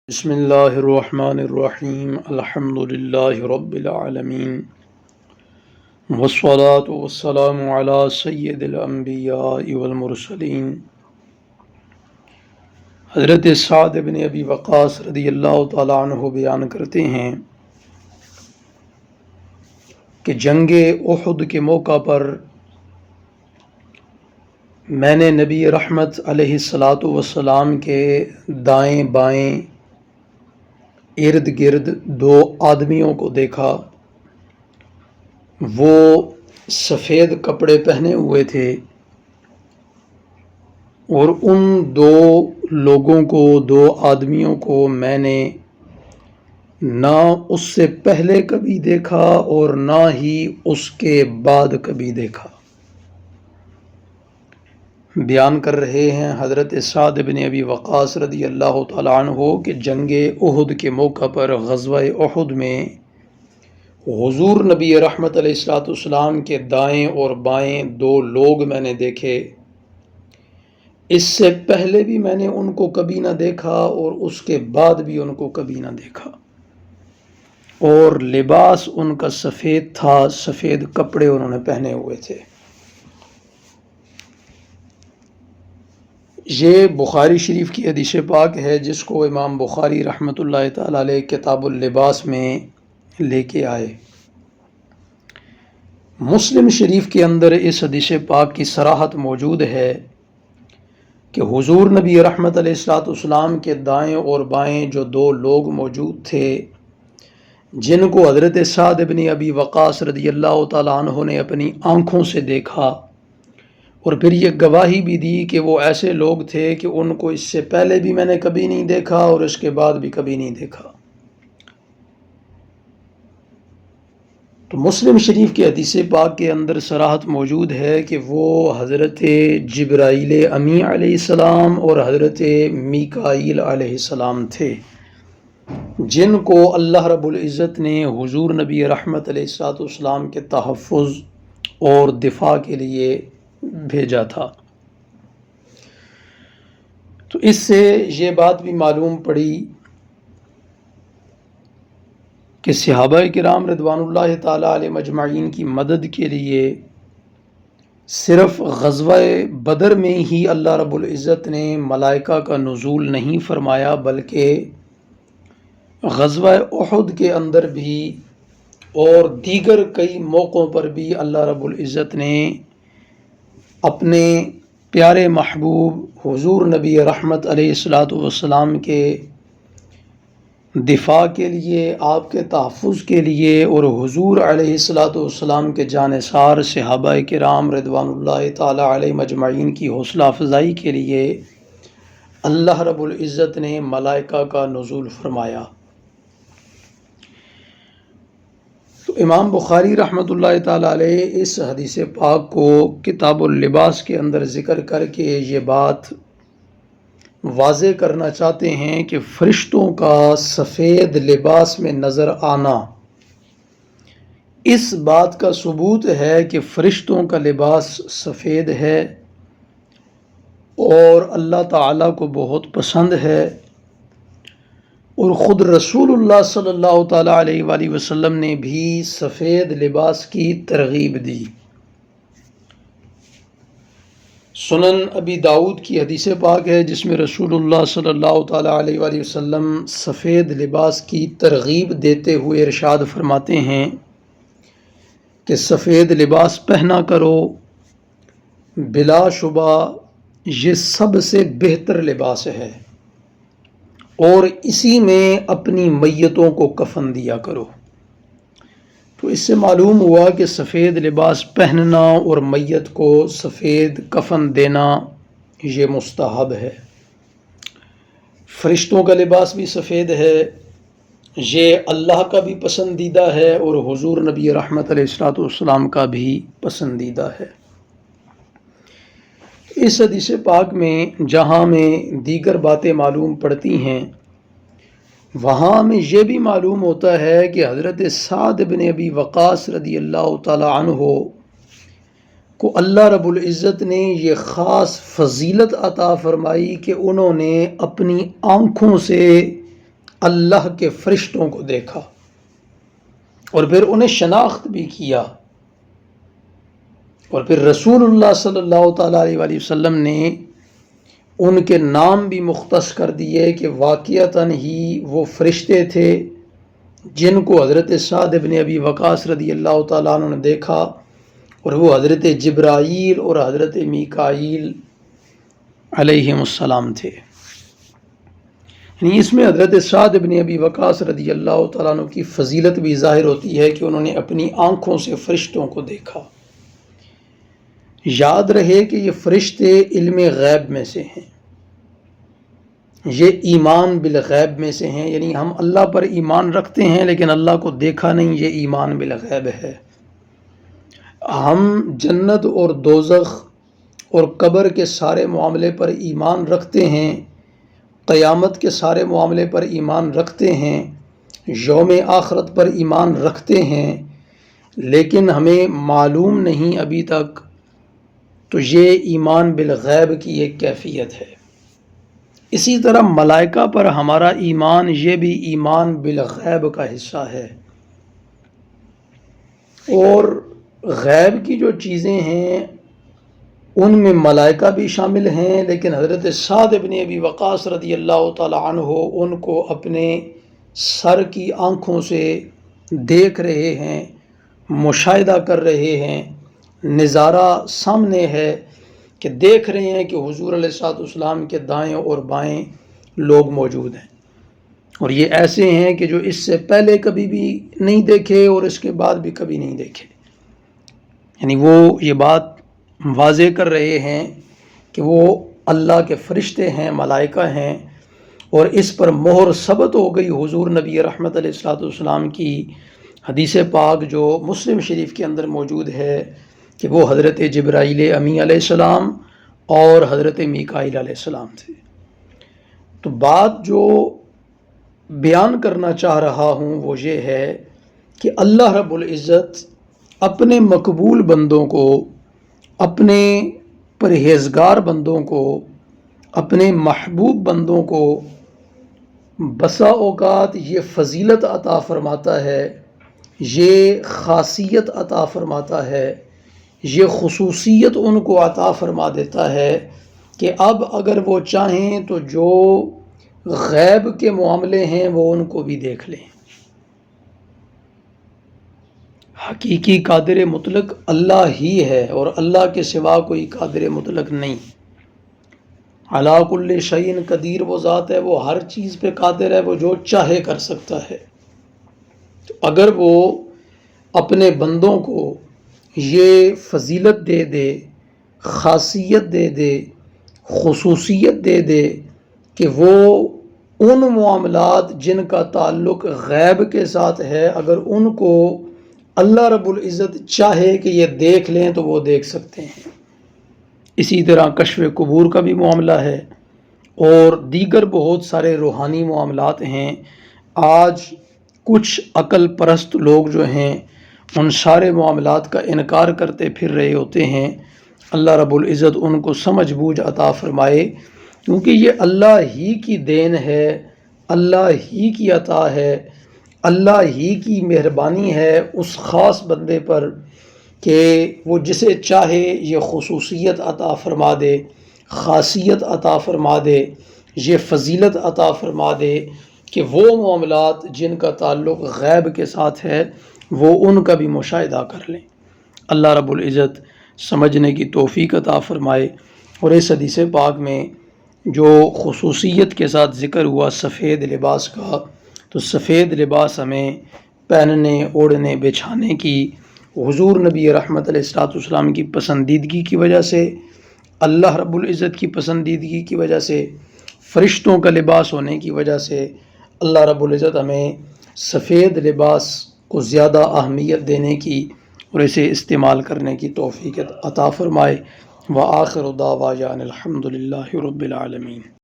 بسم اللہ الرحمن الرحیم الحمد للہ رب العالمین والصلاة والسلام علی سید الانبیاء والمرسلین حضرت سعد بن ابی وقاص رضی اللہ تعالیٰ عنہ بیان کرتے ہیں کہ جنگ احد کے موقع پر میں نے نبی رحمت علیہ الصلاۃ والسلام کے دائیں بائیں ارد گرد دو آدمیوں کو دیکھا۔ وہ سفید کپڑے پہنے ہوئے تھے اور ان دو لوگوں کو، دو آدمیوں کو میں نے نہ اس سے پہلے کبھی دیکھا اور نہ ہی اس کے بعد کبھی دیکھا۔ بیان کر رہے ہیں حضرت سعد بن ابی وقاص رضی اللہ تعالیٰ عنہ کہ جنگ احد کے موقع پر غزوہ احد میں حضور نبی رحمت علیہ الصلوۃ والسلام کے دائیں اور بائیں دو لوگ میں نے دیکھے۔ اس سے پہلے بھی میں نے ان کو کبھی نہ دیکھا اور اس کے بعد بھی ان کو کبھی نہ دیکھا، اور لباس ان کا سفید تھا، سفید کپڑے انہوں نے پہنے ہوئے تھے۔ یہ بخاری شریف کی حدیث پاک ہے جس کو امام بخاری رحمۃ اللہ تعالی علیہ کتاب اللباس میں لے کے آئے۔ مسلم شریف کے اندر اس حدیث پاک کی صراحت موجود ہے کہ حضور نبی رحمت علیہ الصلوۃ والسلام کے دائیں اور بائیں جو دو لوگ موجود تھے، جن کو حضرت سعد بن ابی وقاص رضی اللہ تعالیٰ عنہ نے اپنی آنکھوں سے دیکھا، اور پھر یہ گواہی بھی دی کہ وہ ایسے لوگ تھے کہ ان کو اس سے پہلے بھی میں نے کبھی نہیں دیکھا اور اس کے بعد بھی کبھی نہیں دیکھا۔ تو مسلم شریف کے حدیث پاک کے اندر صراحت موجود ہے کہ وہ حضرت جبرائیل امی علیہ السلام اور حضرت میکائیل علیہ السلام تھے، جن کو اللہ رب العزت نے حضور نبی رحمت علیہ الصلوۃ والسلام کے تحفظ اور دفاع کے لیے بھیجا تھا۔ تو اس سے یہ بات بھی معلوم پڑی کہ صحابہ کرام رضوان اللہ تعالی علیہ مجمعین کی مدد کے لیے صرف غزوہ بدر میں ہی اللہ رب العزت نے ملائکہ کا نزول نہیں فرمایا، بلکہ غزوہ احد کے اندر بھی اور دیگر کئی موقعوں پر بھی اللہ رب العزت نے اپنے پیارے محبوب حضور نبی رحمت علیہ الصلوۃ والسلام کے دفاع کے لیے، آپ کے تحفظ کے لیے، اور حضور علیہ الصلوۃ والسلام کے جانثار صحابہ کرام رضوان اللہ تعالی علیہ مجمعین کی حوصلہ افزائی کے لیے اللہ رب العزت نے ملائکہ کا نزول فرمایا۔ تو امام بخاری رحمۃ اللہ تعالی علیہ اس حدیث پاک کو کتاب اللباس کے اندر ذکر کر کے یہ بات واضح کرنا چاہتے ہیں کہ فرشتوں کا سفید لباس میں نظر آنا اس بات کا ثبوت ہے کہ فرشتوں کا لباس سفید ہے اور اللہ تعالیٰ کو بہت پسند ہے، اور خود رسول اللہ صلی اللہ تعالیٰ علیہ وآلہ وسلم نے بھی سفید لباس کی ترغیب دی۔ سنن ابی داؤد کی حدیث پاک ہے جس میں رسول اللہ صلی اللہ تعالیٰ علیہ وآلہ وسلم سفید لباس کی ترغیب دیتے ہوئے ارشاد فرماتے ہیں کہ سفید لباس پہنا کرو، بلا شبہ یہ سب سے بہتر لباس ہے، اور اسی میں اپنی میتوں کو کفن دیا کرو۔ تو اس سے معلوم ہوا کہ سفید لباس پہننا اور میت کو سفید کفن دینا یہ مستحب ہے۔ فرشتوں کا لباس بھی سفید ہے، یہ اللہ کا بھی پسندیدہ ہے اور حضور نبی رحمت علیہ الصلوۃ والسلام کا بھی پسندیدہ ہے۔ اس حدیث پاک میں جہاں میں دیگر باتیں معلوم پڑتی ہیں، وہاں میں یہ بھی معلوم ہوتا ہے کہ حضرت سعد بن ابی وقاص رضی اللہ تعالی عنہ کو اللہ رب العزت نے یہ خاص فضیلت عطا فرمائی کہ انہوں نے اپنی آنکھوں سے اللہ کے فرشتوں کو دیکھا اور پھر انہیں شناخت بھی کیا، اور پھر رسول اللہ صلی اللہ تعالیٰ علیہ وآلہ وسلم نے ان کے نام بھی مختص کر دیے کہ واقعتاً ہی وہ فرشتے تھے جن کو حضرت سعد بن ابی وقاص رضی اللہ تعالیٰ عنہ نے دیکھا، اور وہ حضرت جبرائیل اور حضرت میکائیل علیہم السلام تھے۔ یعنی اس میں حضرت سعد بن ابی وقاص رضی اللہ تعالیٰ عنہ کی فضیلت بھی ظاہر ہوتی ہے کہ انہوں نے اپنی آنکھوں سے فرشتوں کو دیکھا۔ یاد رہے کہ یہ فرشتے علم غیب میں سے ہیں، یہ ایمان بالغیب میں سے ہیں، یعنی ہم اللہ پر ایمان رکھتے ہیں لیکن اللہ کو دیکھا نہیں، یہ ایمان بالغیب ہے۔ ہم جنت اور دوزخ اور قبر کے سارے معاملے پر ایمان رکھتے ہیں، قیامت کے سارے معاملے پر ایمان رکھتے ہیں، یوم آخرت پر ایمان رکھتے ہیں، لیکن ہمیں معلوم نہیں ابھی تک، تو یہ ایمان بالغیب کی ایک کیفیت ہے۔ اسی طرح ملائکہ پر ہمارا ایمان، یہ بھی ایمان بالغیب کا حصہ ہے۔ اور غیب کی جو چیزیں ہیں ان میں ملائکہ بھی شامل ہیں، لیکن حضرت سعد بن ابی وقاص رضی اللہ تعالی عنہ ان کو اپنے سر کی آنکھوں سے دیکھ رہے ہیں، مشاہدہ کر رہے ہیں، نظارہ سامنے ہے کہ دیکھ رہے ہیں کہ حضور علیہ الصلوۃ والسلام کے دائیں اور بائیں لوگ موجود ہیں، اور یہ ایسے ہیں کہ جو اس سے پہلے کبھی بھی نہیں دیکھے اور اس کے بعد بھی کبھی نہیں دیکھے۔ یعنی وہ یہ بات واضح کر رہے ہیں کہ وہ اللہ کے فرشتے ہیں، ملائکہ ہیں، اور اس پر مہر ثبت ہو گئی حضور نبی رحمت علیہ الصلوۃ والسلام کی حدیث پاک جو مسلم شریف کے اندر موجود ہے کہ وہ حضرت جبرائیل امی علیہ السلام اور حضرت میکائیل علیہ السلام تھے۔ تو بات جو بیان کرنا چاہ رہا ہوں وہ یہ ہے کہ اللہ رب العزت اپنے مقبول بندوں کو، اپنے پرہیزگار بندوں کو، اپنے محبوب بندوں کو بسا اوقات یہ فضیلت عطا فرماتا ہے، یہ خاصیت عطا فرماتا ہے، یہ خصوصیت ان کو عطا فرما دیتا ہے کہ اب اگر وہ چاہیں تو جو غیب کے معاملے ہیں وہ ان کو بھی دیکھ لیں۔ حقیقی قادر مطلق اللہ ہی ہے اور اللہ کے سوا کوئی قادر مطلق نہیں۔ علی کل شیء قدیر وہ ذات ہے، وہ ہر چیز پہ قادر ہے، وہ جو چاہے کر سکتا ہے۔ تو اگر وہ اپنے بندوں کو یہ فضیلت دے دے، خاصیت دے دے، خصوصیت دے دے کہ وہ ان معاملات جن کا تعلق غیب کے ساتھ ہے، اگر ان کو اللہ رب العزت چاہے کہ یہ دیکھ لیں تو وہ دیکھ سکتے ہیں۔ اسی طرح کشف قبور کا بھی معاملہ ہے اور دیگر بہت سارے روحانی معاملات ہیں۔ آج کچھ عقل پرست لوگ جو ہیں ان سارے معاملات کا انکار کرتے پھر رہے ہوتے ہیں۔ اللہ رب العزت ان کو سمجھ بوجھ عطا فرمائے، کیونکہ یہ اللہ ہی کی دین ہے، اللہ ہی کی عطا ہے، اللہ ہی کی مہربانی ہے اس خاص بندے پر کہ وہ جسے چاہے یہ خصوصیت عطا فرما دے، خاصیت عطا فرما دے، یہ فضیلت عطا فرما دے کہ وہ معاملات جن کا تعلق غیب کے ساتھ ہے وہ ان کا بھی مشاہدہ کر لیں۔ اللہ رب العزت سمجھنے کی توفیق عطا فرمائے۔ اور اس حدیث پاک میں جو خصوصیت کے ساتھ ذکر ہوا سفید لباس کا، تو سفید لباس ہمیں پہننے، اوڑھنے، بچھانے کی حضور نبی رحمت علیہ الصلوۃ والسلام کی پسندیدگی کی وجہ سے، اللہ رب العزت کی پسندیدگی کی وجہ سے، فرشتوں کا لباس ہونے کی وجہ سے اللہ رب العزت ہمیں سفید لباس کو زیادہ اہمیت دینے کی اور اسے استعمال کرنے کی توفیق عطا فرمائے۔ وآخر دعوانا الحمد للہ رب العالمین۔